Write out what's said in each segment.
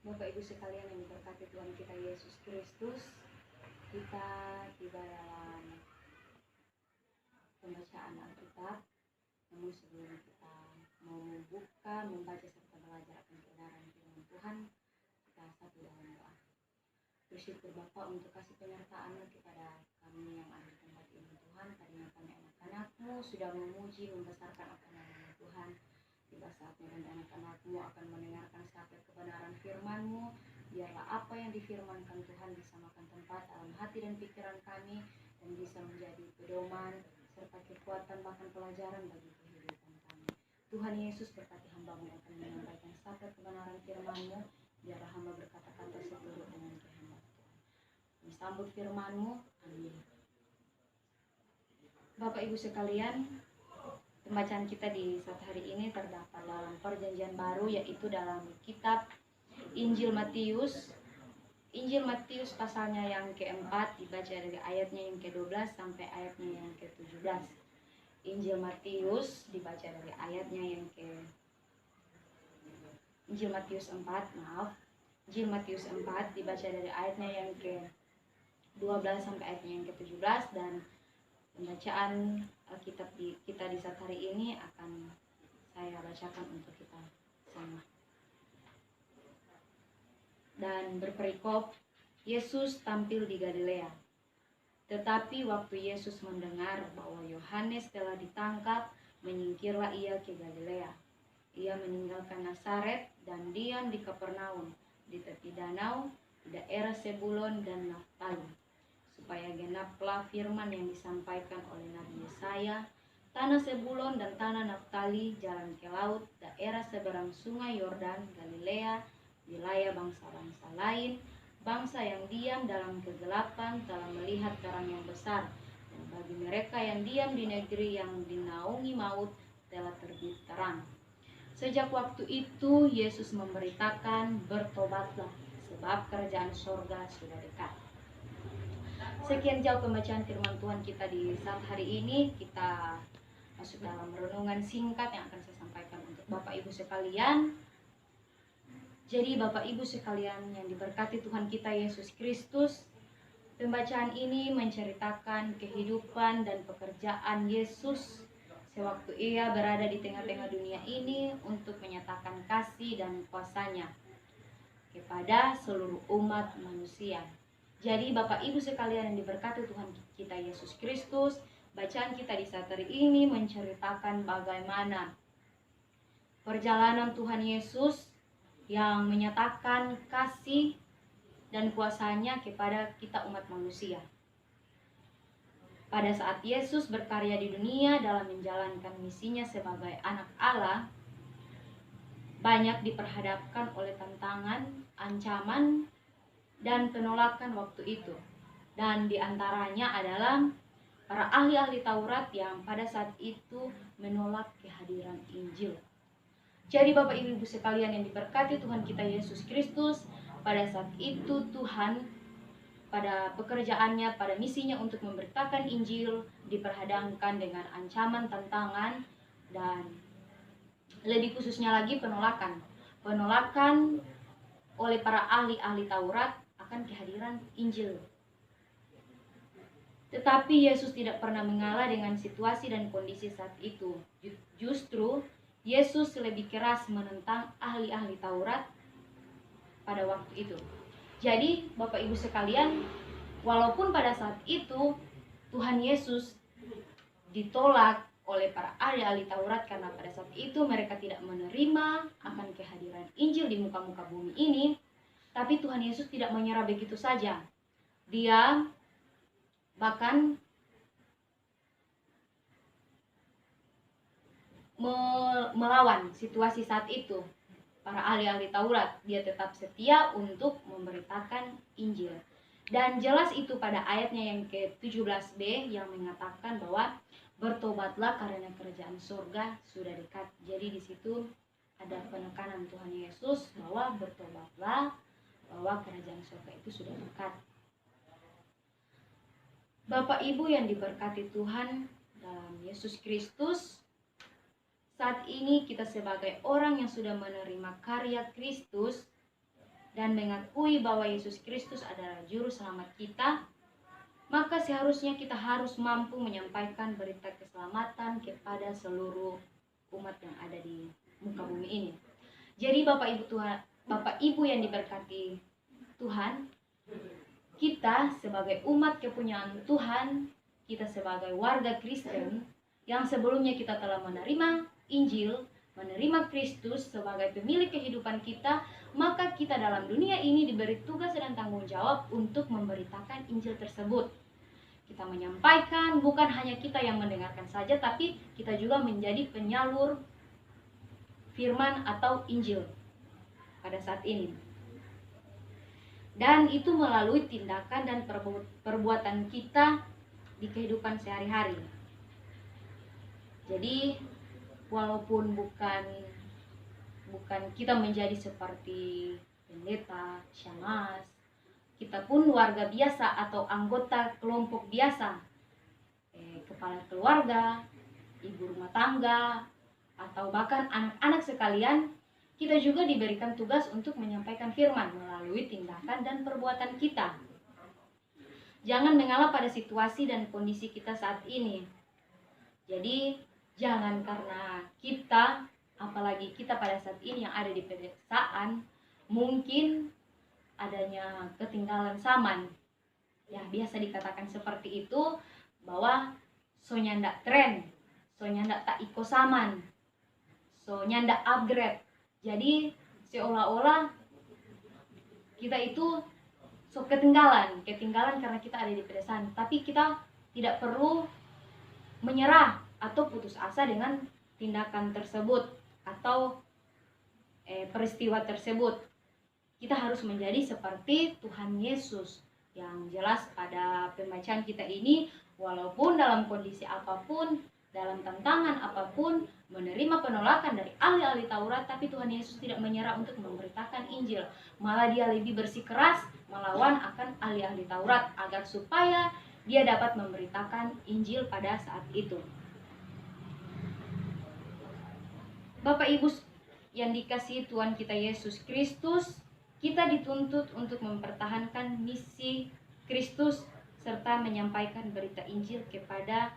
Bapak Ibu sekalian yang diberkati Tuhan kita Yesus Kristus, kita tiba dalam pembacaan Alkitab. Namun sebelum kita mau membaca serta belajar akan kebenaran firman Tuhan, kita satu dalam doa. Bersyukur Bapa untuk kasih penyertaan-Mu kepada kami yang ada di tempat ini Tuhan, karena kami anak-anak-Mu sudah memuji, membesarkan apa nama Tuhan. Tiba saatnya dan anak-anak-Mu akan mendengarkan sabda kebenaran firman-Mu. Biarlah apa yang difirmankan Tuhan bisa makan tempat dalam hati dan pikiran kami, dan bisa menjadi pedoman serta kekuatan bahkan pelajaran bagi kehidupan kami. Tuhan Yesus, berkati hamba-Mu yang akan menyampaikan sabda kebenaran firman-Mu. Biarlah hamba berkata-kata seturut dengan kehendak Tuhan. Kami sambut firman-Mu. Amin. Bapak Ibu sekalian, pembacaan kita di saat hari ini terdapat dalam Perjanjian Baru, yaitu dalam kitab Injil Matius. Injil Matius pasalnya yang keempat, dibaca dari ayatnya yang ke-12 sampai ayatnya yang ke-17. Injil Matius dibaca dari ayatnya yang Injil Matius 4 dibaca dari ayatnya yang ke-12 sampai ayatnya yang ke-17, dan pembacaan Alkitab kita di saat hari ini akan saya bacakan untuk kita sama. Dan berperikop, Yesus tampil di Galilea. Tetapi waktu Yesus mendengar bahwa Yohanes telah ditangkap, menyingkirlah ia ke Galilea. Ia meninggalkan Nazaret dan diam di Kapernaum, di tepi danau, di daerah Zebulon dan Naftali, supaya genaplah firman yang disampaikan oleh Nabi Yesaya, tanah Zebulon dan tanah Naftali, jalan ke laut, daerah seberang sungai Yordan, Galilea, wilayah bangsa-bangsa lain, bangsa yang diam dalam kegelapan telah melihat terang yang besar, dan bagi mereka yang diam di negeri yang dinaungi maut telah terbit terang. Sejak waktu itu Yesus memberitakan, bertobatlah, sebab kerajaan sorga sudah dekat. Sekian jauh pembacaan firman Tuhan kita di saat hari ini. Kita masuk dalam renungan singkat yang akan saya sampaikan untuk Bapak Ibu sekalian. Jadi Bapak Ibu sekalian yang diberkati Tuhan kita Yesus Kristus, pembacaan ini menceritakan kehidupan dan pekerjaan Yesus sewaktu ia berada di tengah-tengah dunia ini untuk menyatakan kasih dan kuasa-Nya kepada seluruh umat manusia. Jadi Bapak Ibu sekalian yang diberkati Tuhan kita Yesus Kristus, bacaan kita di saat hari ini menceritakan bagaimana perjalanan Tuhan Yesus yang menyatakan kasih dan kuasa-Nya kepada kita umat manusia. Pada saat Yesus berkarya di dunia dalam menjalankan misinya sebagai anak Allah, banyak diperhadapkan oleh tantangan, ancaman, dan penolakan waktu itu. Dan diantaranya adalah para ahli-ahli Taurat yang pada saat itu menolak kehadiran Injil. Jadi Bapak Ibu sekalian yang diberkati Tuhan kita Yesus Kristus, pada saat itu Tuhan pada pekerjaannya, pada misinya untuk memberitakan Injil diperhadapkan dengan ancaman, tantangan, dan lebih khususnya lagi penolakan oleh para ahli-ahli Taurat akan kehadiran Injil. Tetapi Yesus tidak pernah mengalah dengan situasi dan kondisi saat itu. Justru Yesus lebih keras menentang ahli-ahli Taurat pada waktu itu. Jadi Bapak Ibu sekalian, walaupun pada saat itu Tuhan Yesus ditolak oleh para ahli-ahli Taurat karena pada saat itu mereka tidak menerima akan kehadiran Injil di muka-muka bumi ini, tapi Tuhan Yesus tidak menyerah begitu saja. Dia bahkan melawan situasi saat itu. Para ahli-ahli Taurat, dia tetap setia untuk memberitakan Injil. Dan jelas itu pada ayatnya yang ke-17b yang mengatakan bahwa bertobatlah karena kerajaan surga sudah dekat. Jadi di situ ada penekanan Tuhan Yesus bahwa bertobatlah, bahwa kerajaan surga itu sudah dekat. Bapak Ibu yang diberkati Tuhan dalam Yesus Kristus, saat ini kita sebagai orang yang sudah menerima karya Kristus dan mengakui bahwa Yesus Kristus adalah juru selamat kita, maka seharusnya kita harus mampu menyampaikan berita keselamatan kepada seluruh umat yang ada di muka bumi ini. Jadi Bapak Ibu yang diberkati Tuhan, kita sebagai umat kepunyaan Tuhan, kita sebagai warga Kristen yang sebelumnya kita telah menerima Injil, menerima Kristus sebagai pemilik kehidupan kita, maka kita dalam dunia ini diberi tugas dan tanggung jawab untuk memberitakan Injil tersebut. Kita menyampaikan, bukan hanya kita yang mendengarkan saja, tapi kita juga menjadi penyalur firman atau Injil pada saat ini. Dan itu melalui tindakan dan perbuatan kita di kehidupan sehari-hari. Jadi walaupun bukan kita menjadi seperti pendeta, syamaz, kita pun warga biasa atau anggota kelompok biasa, kepala keluarga, ibu rumah tangga, atau bahkan anak-anak sekalian, kita juga diberikan tugas untuk menyampaikan firman melalui tindakan dan perbuatan kita. Jangan mengalah pada situasi dan kondisi kita saat ini. Jadi jangan karena kita, apalagi kita pada saat ini yang ada di pedesaan, mungkin adanya ketinggalan zaman. Ya, biasa dikatakan seperti itu, bahwa so nyandak tren, so nyandak tak iko zaman, so nyandak upgrade. Jadi seolah-olah kita itu so ketinggalan karena kita ada di pedesaan. Tapi kita tidak perlu menyerah atau putus asa dengan tindakan tersebut atau peristiwa tersebut. Kita harus menjadi seperti Tuhan Yesus, yang jelas pada pembacaan kita ini, walaupun dalam kondisi apapun, dalam tantangan apapun, menerima penolakan dari ahli-ahli Taurat, tapi Tuhan Yesus tidak menyerah untuk memberitakan Injil. Malah dia lebih bersikeras melawan akan ahli-ahli Taurat agar supaya dia dapat memberitakan Injil pada saat itu. Bapak Ibu yang dikasihi Tuhan kita Yesus Kristus, kita dituntut untuk mempertahankan misi Kristus serta menyampaikan berita Injil kepada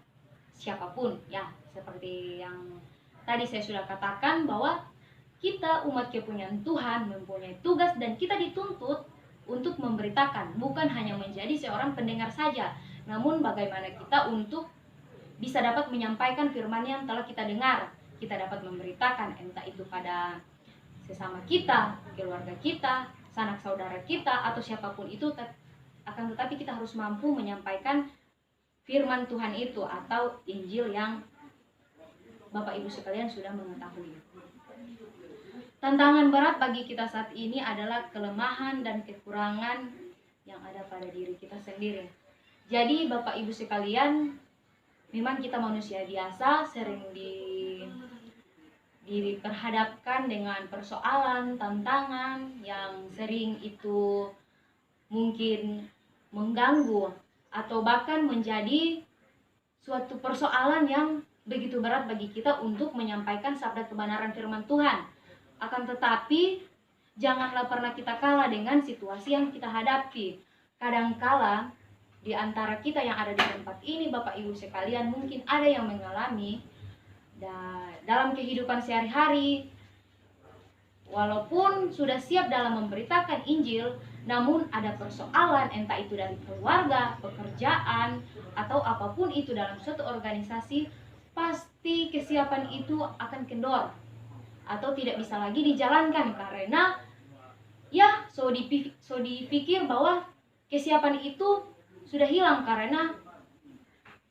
siapapun. Ya, seperti yang tadi saya sudah katakan, bahwa kita umat kepunyaan Tuhan mempunyai tugas dan kita dituntut untuk memberitakan, bukan hanya menjadi seorang pendengar saja, namun bagaimana kita untuk bisa dapat menyampaikan firman yang telah kita dengar. Kita dapat memberitakan, entah itu pada sesama kita, keluarga kita, sanak saudara kita, atau siapapun itu, akan tetapi kita harus mampu menyampaikan firman Tuhan itu atau Injil yang Bapak Ibu sekalian sudah mengetahui. Tantangan berat bagi kita saat ini adalah kelemahan dan kekurangan yang ada pada diri kita sendiri. Jadi Bapak Ibu sekalian, memang kita manusia biasa, sering diperhadapkan dengan persoalan, tantangan yang sering itu mungkin mengganggu atau bahkan menjadi suatu persoalan yang begitu berat bagi kita untuk menyampaikan sabda kebenaran firman Tuhan. Akan tetapi janganlah pernah kita kalah dengan situasi yang kita hadapi. Kadangkala di antara kita yang ada di tempat ini, Bapak Ibu sekalian, mungkin ada yang mengalami dalam kehidupan sehari-hari, walaupun sudah siap dalam memberitakan Injil, namun ada persoalan, entah itu dari keluarga, pekerjaan, atau apapun itu dalam suatu organisasi, pasti kesiapan itu akan kendor atau tidak bisa lagi dijalankan karena ya so dipikir bahwa kesiapan itu sudah hilang karena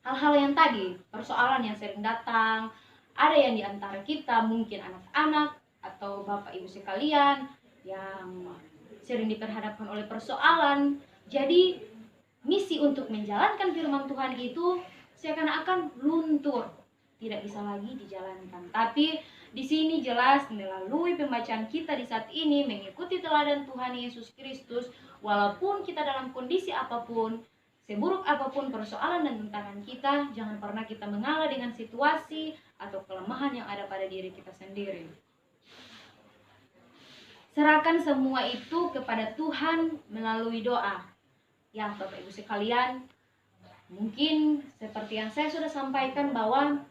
hal-hal yang tadi, persoalan yang sering datang. Ada yang di antara kita, mungkin anak-anak atau Bapak Ibu sekalian, yang sering diperhadapkan oleh persoalan. Jadi misi untuk menjalankan firman Tuhan itu seakan-akan luntur, tidak bisa lagi dijalankan. Tapi di sini jelas melalui pembacaan kita di saat ini, mengikuti teladan Tuhan Yesus Kristus, walaupun kita dalam kondisi apapun, seburuk apapun persoalan dan tantangan kita, jangan pernah kita mengalah dengan situasi atau kelemahan yang ada pada diri kita sendiri. Serahkan semua itu kepada Tuhan melalui doa. Ya, Bapak Ibu sekalian, mungkin seperti yang saya sudah sampaikan bahwa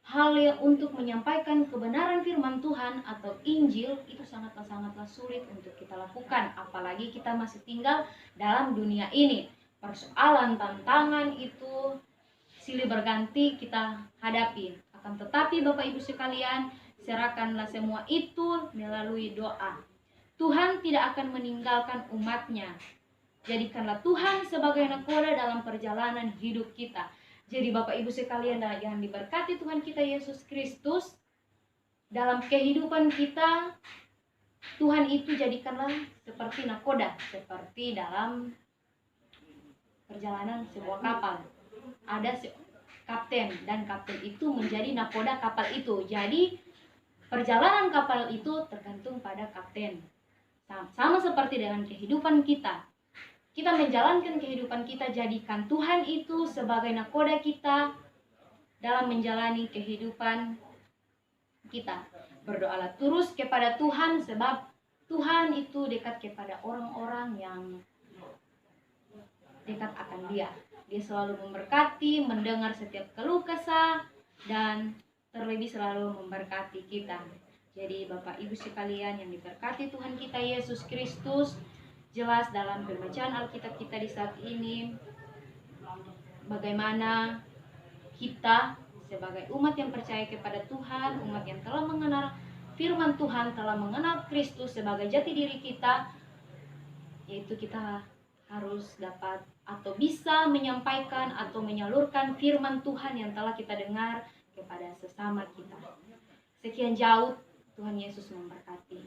hal yang untuk menyampaikan kebenaran firman Tuhan atau Injil itu sangatlah sulit untuk kita lakukan, apalagi kita masih tinggal dalam dunia ini. Persoalan, tantangan itu silih berganti kita hadapi. Akan tetapi Bapak Ibu sekalian, serahkanlah semua itu melalui doa. Tuhan tidak akan meninggalkan umatnya. Jadikanlah Tuhan sebagai nakoda dalam perjalanan hidup kita. Jadi Bapak Ibu sekalian yang diberkati Tuhan kita Yesus Kristus, dalam kehidupan kita, Tuhan itu jadikanlah seperti nakoda, seperti dalam perjalanan sebuah kapal. Ada kapten, dan kapten itu menjadi nakoda kapal itu. Jadi perjalanan kapal itu tergantung pada kapten. Sama seperti dengan kehidupan kita. Kita menjalankan kehidupan kita, jadikan Tuhan itu sebagai nakoda kita dalam menjalani kehidupan kita. Berdoalah terus kepada Tuhan, sebab Tuhan itu dekat kepada orang-orang yang dekat akan Dia. Dia selalu memberkati, mendengar setiap keluh kesah, dan terlebih selalu memberkati kita. Jadi Bapak Ibu sekalian yang diberkati Tuhan kita Yesus Kristus, jelas dalam pembacaan Alkitab kita di saat ini, bagaimana kita sebagai umat yang percaya kepada Tuhan, umat yang telah mengenal firman Tuhan, telah mengenal Kristus sebagai jati diri kita, yaitu kita harus dapat atau bisa menyampaikan atau menyalurkan firman Tuhan yang telah kita dengar kepada sesama kita. Sekian jauh, Tuhan Yesus memberkati.